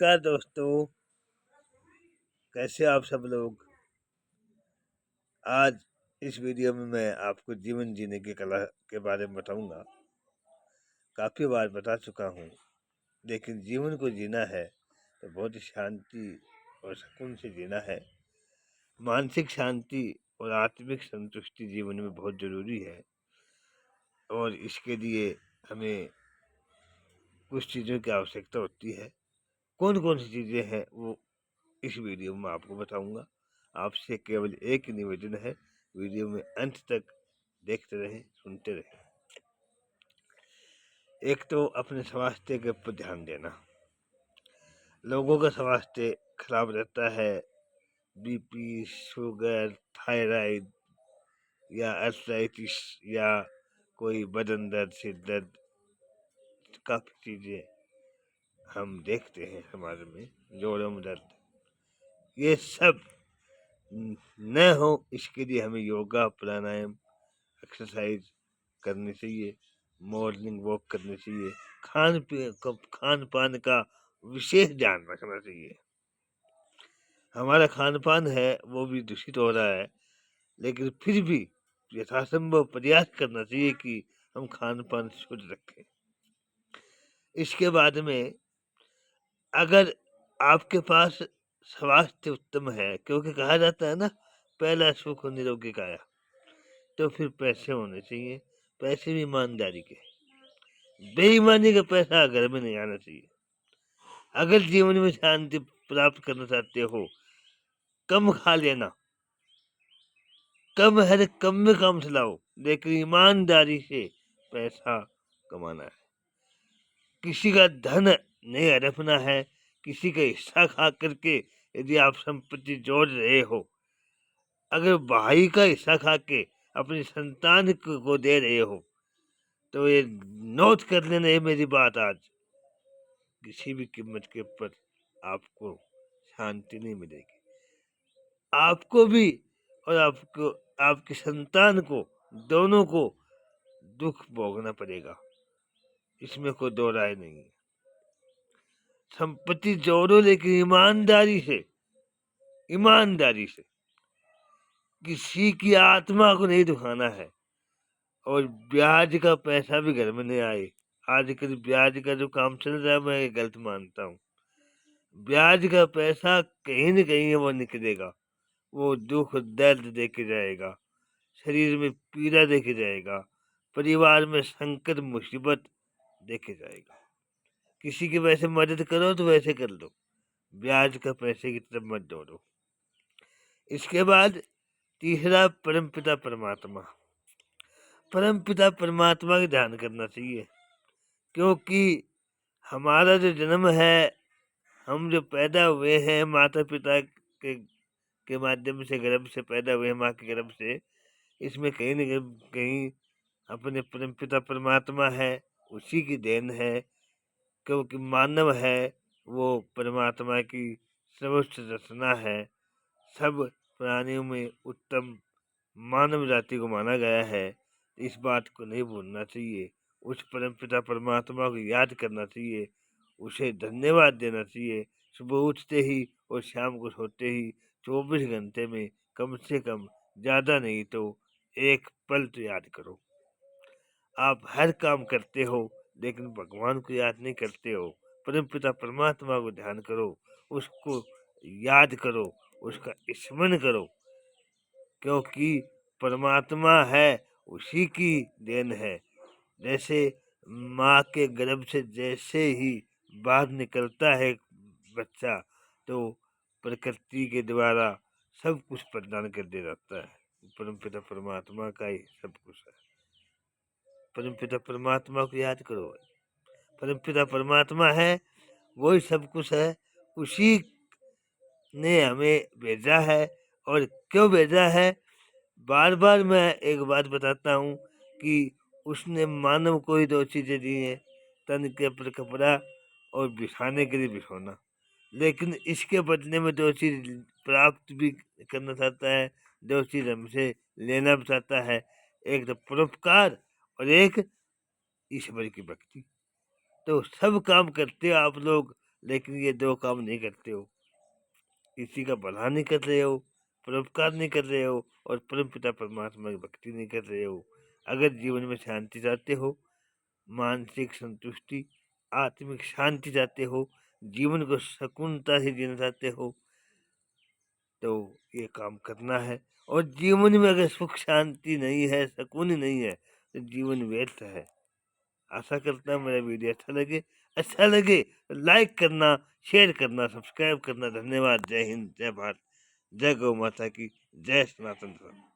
नमस्कार दोस्तों, कैसे आप सब लोग। आज इस वीडियो में मैं आपको जीवन जीने की कला के बारे में बताऊंगा। काफ़ी बार बता चुका हूँ, लेकिन जीवन को जीना है तो बहुत ही शांति और सुकून से जीना है। मानसिक शांति और आत्मिक संतुष्टि जीवन में बहुत ज़रूरी है और इसके लिए हमें कुछ चीज़ों की आवश्यकता होती है। कौन कौन सी चीज़ें हैं वो इस वीडियो में आपको बताऊंगा। आपसे केवल एक ही निवेदन है, वीडियो में अंत तक देखते रहें, सुनते रहें। एक तो अपने स्वास्थ्य के ऊपर ध्यान देना। लोगों का स्वास्थ्य खराब रहता है, बीपी, शुगर, थायराइड या अर्थराइटिस या कोई बदन दर्द, सिर दर्द, काफ़ी चीज़ें हम देखते हैं समाज में, जोड़ों में दर्द, ये सब न हो इसके लिए हमें योगा, प्राणायाम, एक्सरसाइज करनी चाहिए, मॉर्निंग वॉक करनी चाहिए, खान पान का विशेष ध्यान रखना चाहिए। हमारा खान पान है वो भी दूषित हो रहा है, लेकिन फिर भी यथासंभव प्रयास करना चाहिए कि हम खान पान शुद्ध रखें। इसके बाद में अगर आपके पास स्वास्थ्य उत्तम है, क्योंकि कहा जाता है ना, पहला सुख निरोगी काया, तो फिर पैसे होने चाहिए। पैसे भी ईमानदारी के, बेईमानी का पैसा घर में नहीं आना चाहिए। अगर जीवन में शांति प्राप्त करना चाहते हो, कम खा लेना, कम है तो कम में काम चलाओ, लेकिन ईमानदारी से पैसा कमाना है। किसी का धन नहीं हड़पना है, किसी का हिस्सा खा करके यदि आप संपत्ति जोड़ रहे हो, अगर भाई का हिस्सा खा के अपनी संतान को दे रहे हो, तो ये नोट कर लेना, ये मेरी बात। आज किसी भी कीमत के ऊपर आपको शांति नहीं मिलेगी। आपको भी और आपको, आपकी संतान को, दोनों को दुख भोगना पड़ेगा, इसमें कोई दो राय नहीं है। संपत्ति जोड़ो, लेकिन ईमानदारी से, ईमानदारी से। किसी की आत्मा को नहीं दुखाना है, और ब्याज का पैसा भी घर में नहीं आए। आजकल ब्याज का जो काम चल रहा है, मैं ये गलत मानता हूँ। ब्याज का पैसा कहीं न कहीं वो निकलेगा, वो दुख दर्द देके जाएगा, शरीर में पीड़ा देके जाएगा, परिवार में संकट मुसीबत देके जाएगा। किसी की वैसे मदद करो तो वैसे कर लो, ब्याज का पैसे की तरफ मत दौड़ो। इसके बाद तीसरा, परमपिता परमात्मा। परमपिता परमात्मा का ध्यान करना चाहिए, क्योंकि हमारा जो जन्म है, हम जो पैदा हुए हैं माता पिता के माध्यम से, गर्भ से पैदा हुए हैं, माँ के गर्भ से, इसमें कहीं न कहीं अपने परमपिता परमात्मा है, उसी की देन है। क्योंकि मानव है वो परमात्मा की सर्वोच्च रचना है। सब प्राणियों में उत्तम मानव जाति को माना गया है। इस बात को नहीं भूलना चाहिए। उस परमपिता परमात्मा को याद करना चाहिए, उसे धन्यवाद देना चाहिए। सुबह उठते ही और शाम को सोते ही 24 घंटे में कम से कम, ज़्यादा नहीं तो एक पल तो याद करो। आप हर काम करते हो, लेकिन भगवान को याद नहीं करते हो। परमपिता परमात्मा को ध्यान करो, उसको याद करो, उसका स्मरण करो, क्योंकि परमात्मा है, उसी की देन है। जैसे माँ के गर्भ से जैसे ही बाहर निकलता है बच्चा, तो प्रकृति के द्वारा सब कुछ प्रदान कर दे जाता है। परमपिता परमात्मा का ही सब कुछ है। परमपिता परमात्मा को याद करो। परमपिता परमात्मा है, वही सब कुछ है, उसी ने हमें भेजा है। और क्यों भेजा है, बार बार मैं एक बात बताता हूँ कि उसने मानव को ही दो चीज़ें दी हैं, तन के ऊपर कपड़ा और बिछाने के लिए बिछौना। लेकिन इसके बदले में दो चीज़ प्राप्त भी करना चाहता है, दो चीज़ हमसे लेना भी चाहता है, एक तो परोपकार और एक ईश्वर की भक्ति। तो सब काम करते हो आप लोग, लेकिन ये 2 काम नहीं करते हो। किसी का भला नहीं कर रहे हो, परोपकार नहीं कर रहे हो और परमपिता परमात्मा की भक्ति नहीं कर रहे हो। अगर जीवन में शांति चाहते हो, मानसिक संतुष्टि, आत्मिक शांति चाहते हो, जीवन को सुकूनता से जीना चाहते हो, तो ये काम करना है। और जीवन में अगर सुख शांति नहीं है, सुकून नहीं है, तो जीवन व्यर्थ है। आशा करता हूँ मेरा वीडियो अच्छा लगे तो लाइक करना, शेयर करना, सब्सक्राइब करना। धन्यवाद। जय हिंद, जय भारत, जय गौ माता की, जय सनातन धर्म।